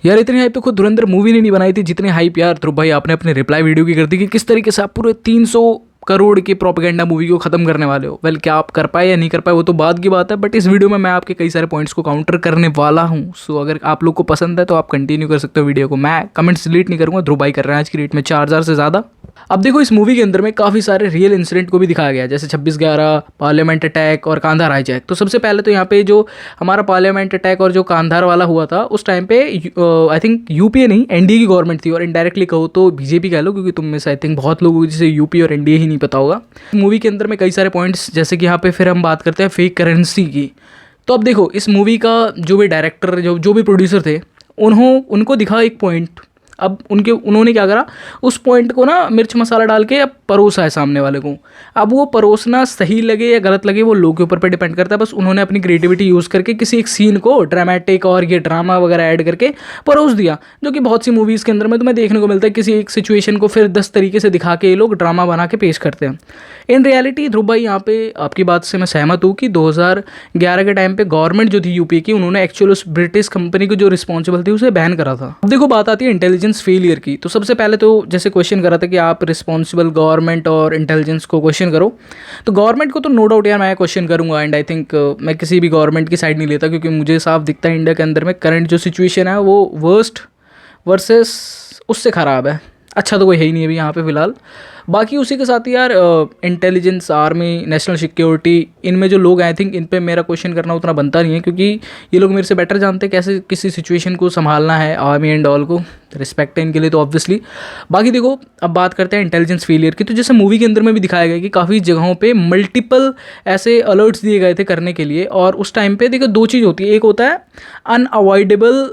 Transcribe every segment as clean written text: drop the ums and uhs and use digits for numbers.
यार इतनी हाइप तो खुद धुरंधर मूवी ने नहीं बनाई थी जितनी हाइप यार ध्रुव भाई आपने अपने रिप्लाई वीडियो की कर दी कि किस तरीके से आप पूरे 300 करोड़ की प्रोपेगेंडा मूवी को खत्म करने वाले हो। वेल क्या आप कर पाए या नहीं कर पाए वो तो बाद की बात है, बट इस वीडियो में मैं आपके कई सारे पॉइंट्स को काउंटर करने वाला हूँ। सो अगर आप लोग को पसंद है तो आप कंटिन्यू कर सकते हो वीडियो को। मैं कमेंट्स डिलीट नहीं करूँगा, ध्रुव भाई कर रहे हैं आज की डेट में 4000 से ज़्यादा। अब देखो इस मूवी के अंदर में काफ़ी सारे रियल इंसिडेंट को भी दिखाया गया है, जैसे 26/11, पार्लियामेंट अटैक और कांधार हाईजैक। तो सबसे पहले तो यहाँ पे जो हमारा पार्लियामेंट अटैक और जो कांधार वाला हुआ था उस टाइम पे आई थिंक यूपीए नहीं एनडीए की गवर्नमेंट थी, और इनडायरेक्टली कहो तो बीजेपी कह लो, क्योंकि तुम में से आई थिंक बहुत लोगों को जिसे यूपी और एनडीए ही नहीं पता होगा। मूवी के अंदर में कई सारे पॉइंट्स, जैसे कि यहाँ पे फिर हम बात करते हैं फेक करेंसी की। तो अब देखो इस मूवी का जो भी डायरेक्टर जो भी प्रोड्यूसर थे उनको दिखा एक पॉइंट। अब उन्होंने क्या करा, उस पॉइंट को ना मिर्च मसाला डाल के अब परोसा है सामने वाले को। अब वो परोसना सही लगे या गलत लगे वो लोगों के ऊपर पे डिपेंड करता है। बस उन्होंने अपनी क्रिएटिविटी यूज़ करके किसी एक सीन को ड्रामेटिक और ये ड्रामा वगैरह ऐड करके परोस दिया, जो कि बहुत सी मूवीज़ के अंदर में तुम्हें देखने को मिलता है। किसी एक सिचुएशन को फिर 10 तरीके से दिखा के ये लोग ड्रामा बना के पेश करते हैं। इन रियलिटी ध्रुव भाई यहाँ पे आपकी बात से मैं सहमत हूँ कि 2011 के टाइम पे गवर्नमेंट जो थी यूपी की, उन्होंने एक्चुअल उस ब्रिटिश कंपनी को जो रिस्पॉन्सिबल थी उसे बैन करा था। अब देखो बात आती है इंटेलिजेंस फेलियर की। तो सबसे पहले तो जैसे क्वेश्चन करा था कि आप रिस्पॉन्सिबल गवर्नमेंट और इंटेलिजेंस को क्वेश्चन करो, तो गवर्नमेंट को तो नो डाउट यार मैं क्वेश्चन करूंगा। एंड आई थिंक मैं किसी भी गवर्नमेंट की साइड नहीं लेता, क्योंकि मुझे साफ दिखता है इंडिया के अंदर में करंट जो सिचुएशन है वो वर्स्ट वर्सेस उससे ख़राब है। अच्छा तो कोई है ही नहीं अभी यहाँ पे फिलहाल। बाकी उसी के साथ ही यार इंटेलिजेंस, आर्मी, नेशनल सिक्योरिटी, इनमें जो लोग आई थिंक इन पे मेरा क्वेश्चन करना उतना बनता नहीं है, क्योंकि ये लोग मेरे से बेटर जानते हैं कैसे किसी सिचुएशन को संभालना है, आर्मी एंड ऑल को। रिस्पेक्ट है इनके लिए तो ऑब्वियसली। बाकी देखो अब बात करते हैं इंटेलिजेंस फेलियर की। तो जैसे मूवी के अंदर में भी दिखाया गया कि काफ़ी जगहों पे मल्टीपल ऐसे अलर्ट्स दिए गए थे करने के लिए, और उस टाइम पे देखो दो चीज़ होती है। एक होता है अनअवॉइडेबल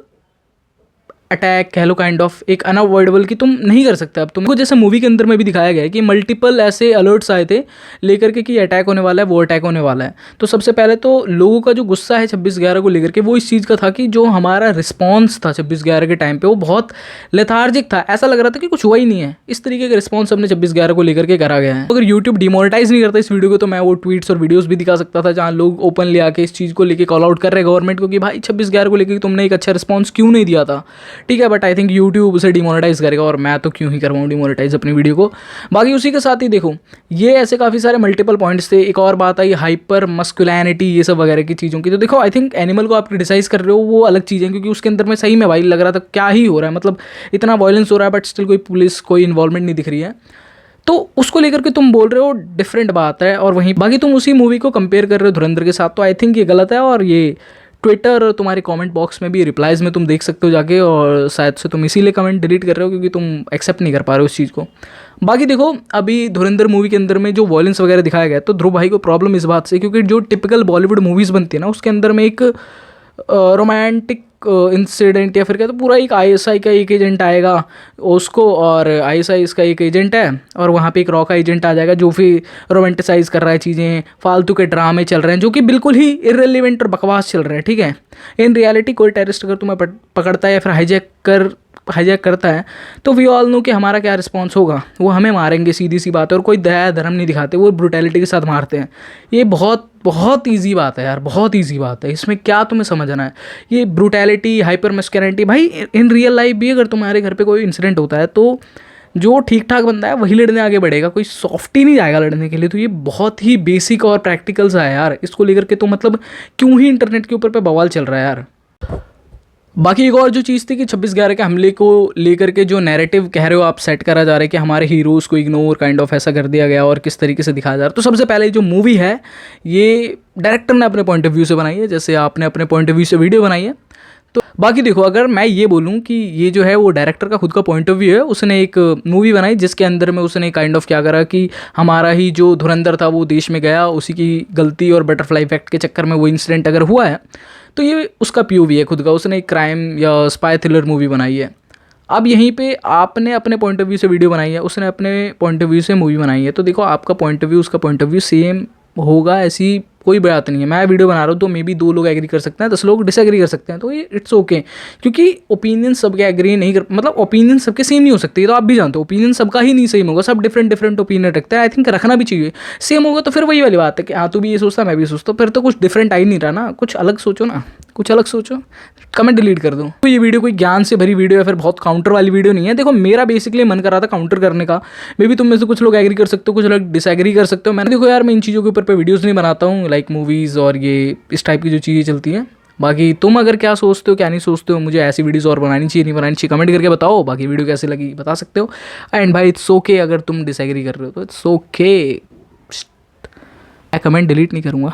अटैक कह लो, काइंड ऑफ एक अनअवॉइडेबल कि तुम नहीं कर सकते। अब तुमको जैसे मूवी के अंदर में भी दिखाया गया है कि मल्टीपल ऐसे अलर्ट्स आए थे लेकर के कि अटैक होने वाला है, वो अटैक होने वाला है। तो सबसे पहले तो लोगों का जो गुस्सा है 26/11 को लेकर के वो इस चीज़ का था कि जो हमारा रिस्पॉन्स था 26/11 के टाइम पे वो बहुत लेथार्जिक था। ऐसा लग रहा था कि कुछ हुआ ही नहीं है। इस तरीके का रिस्पॉन्स हमने 26/11 को लेकर के करा गया है। अगर यूट्यूब डिमोनेटाइज नहीं करता इस वीडियो को तो मैं वो ट्वीट्स और वीडियोज़ भी दिखा सकता था जहाँ लोग ओपनली आके इस चीज़ को लेकर कॉल आउट कर रहे हैं गवर्नमेंट को कि भाई 26/11 को लेकर तुमने एक अच्छा रिस्पॉन्स क्यों नहीं दिया था। ठीक है, बट आई थिंक यूट्यूब उसे डिमोनेटाइज करेगा, और मैं तो क्यों ही करवाऊँ डिमोनेटाइज अपनी वीडियो को। बाकी उसी के साथ ही देखो ये ऐसे काफ़ी सारे मल्टीपल पॉइंट्स थे। एक और बात आई हाइपर मस्कुलिनिटी, ये सब वगैरह की चीज़ों की। तो देखो आई थिंक एनिमल को आप क्रिटिसाइज कर रहे हो वो अलग चीज़ है, क्योंकि उसके अंदर में सही में भाई लग रहा था क्या ही हो रहा है, मतलब इतना वायलेंस हो रहा है बट स्टिल कोई पुलिस कोई इन्वॉल्वमेंट नहीं दिख रही है। तो उसको लेकर के तुम बोल रहे हो डिफरेंट बात है, और वहीं बाकी तुम उसी मूवी को कंपेयर कर रहे हो धुरंधर के साथ। तो आई थिंक ये गलत है, और ये ट्विटर तुम्हारे कमेंट बॉक्स में भी रिप्लाइज में तुम देख सकते हो जाके, और शायद से तुम इसीलिए कमेंट डिलीट कर रहे हो क्योंकि तुम एक्सेप्ट नहीं कर पा रहे हो उस चीज़ को। बाकी देखो अभी धुरंधर मूवी के अंदर में जो वॉयलेंस वगैरह दिखाया गया है, तो ध्रुव भाई को प्रॉब्लम इस बात से, क्योंकि जो टिपिकल बॉलीवुड मूवीज़ बनती है ना उसके अंदर में एक रोमांटिक इंसिडेंट या फिर क्या, तो पूरा एक आईएसआई का एक एजेंट आएगा उसको, और आईएसआई इसका एक एजेंट है, और वहाँ पे एक रॉ का एजेंट आ जाएगा जो फिर रोमांटिसाइज कर रहा है चीज़ें, फालतू के ड्रामे चल रहे हैं जो कि बिल्कुल ही इररिलेवेंट और बकवास चल रहे हैं। ठीक है, इन रियलिटी कोई टेररिस्ट अगर तुम्हें पकड़ता है या फिर हाईजैक करता है तो वी ऑल नो कि हमारा क्या रिस्पॉन्स होगा, वो हमें मारेंगे, सीधी सी बात है। और कोई दया धर्म नहीं दिखाते, वो ब्रुटैलिटी के साथ मारते हैं। ये बहुत बहुत ईजी बात है यार, बहुत ईजी बात है, इसमें क्या तुम्हें समझना है। ये ब्रुटैलिटी, हाइपर मस्कुलिनिटी, भाई इन रियल लाइफ भी अगर तुम्हारे घर पे कोई इंसिडेंट होता है तो जो ठीक ठाक बंदा है वही लड़ने आगे बढ़ेगा, कोई सॉफ्टी नहीं जाएगा लड़ने के लिए। तो ये बहुत ही बेसिक और प्रैक्टिकल सा है यार, इसको लेकर के तो मतलब क्यों ही इंटरनेट के ऊपर पे बवाल चल रहा है यार। बाकी एक और जो चीज़ थी कि 26/11 के हमले को लेकर के जो नैरेटिव कह रहे हो आप सेट करा जा रहा है कि हमारे हीरोज़ को इग्नोर काइंड ऑफ ऐसा कर दिया गया और किस तरीके से दिखाया जा रहा है। तो सबसे पहले जो मूवी है ये डायरेक्टर ने अपने पॉइंट ऑफ व्यू से बनाई है, जैसे आपने अपने पॉइंट ऑफ व्यू से वीडियो बनाई है। तो बाकी देखो अगर मैं ये बोलूँ कि ये जो है वो डायरेक्टर का खुद का पॉइंट ऑफ व्यू है, उसने एक मूवी बनाई जिसके अंदर में उसने काइंड ऑफ क्या करा कि हमारा ही जो धुरंधर था वो देश में गया, उसी की गलती और बटरफ्लाई इफेक्ट के चक्कर में वो इंसिडेंट अगर हुआ है तो ये उसका पीओवी है खुद का, उसने एक क्राइम या स्पाई थ्रिलर मूवी बनाई है। अब यहीं पे आपने अपने पॉइंट ऑफ व्यू से वीडियो बनाई है, उसने अपने पॉइंट ऑफ व्यू से मूवी बनाई है। तो देखो आपका पॉइंट ऑफ व्यू उसका पॉइंट ऑफ व्यू सेम होगा, ऐसी कोई बात नहीं है। मैं वीडियो बना रहा हूँ तो मे बी 2 लोग एग्री कर सकते हैं, 10 लोग डिसएग्री कर सकते हैं, तो ये इट्स ओके। क्योंकि ओपिनियन सबके एग्री नहीं कर, मतलब ओपिनियन सबके सेम नहीं हो सकते, तो आप भी जानते हो ओपिनियन सबका ही नहीं सेम होगा, सब डिफरेंट ओपिनियन रखते हैं। आई थिंक रखना भी चाहिए, सेम होगा तो फिर वही वाली बात है कि हाँ तू भी ये सोचता मैं भी सोचता, फिर तो कुछ डिफरेंट आ ही नहीं रहा ना, कुछ अलग सोचो ना। कुछ अलग सोचो, कमेंट डिलीट कर दो। तो ये वीडियो कोई ज्ञान से भरी वीडियो या फिर बहुत काउंटर वाली वीडियो नहीं है। देखो मेरा बेसिकली मन कर रहा था काउंटर करने का, मे बी तुम में से कुछ लोग एग्री कर सकते हो, कुछ लोग डिसएग्री कर सकते हो। मैंने देखो यार मैं इन चीज़ों के ऊपर पे वीडियोज़ नहीं बनाता हूँ, लाइक मूवीज़ और ये इस टाइप की जो चीज़ें चलती हैं। बाकी तुम अगर क्या सोचते हो क्या नहीं सोचते हो, मुझे ऐसी वीडियोज़ और बनानी चाहिए नहीं बनानी चाहिए, कमेंट करके बताओ। बाकी वीडियो कैसी लगी बता सकते हो। एंड भाई इट्स ओके अगर तुम डिसएग्री कर रहे हो तो इट्स ओके, मैं कमेंट डिलीट नहीं करूँगा।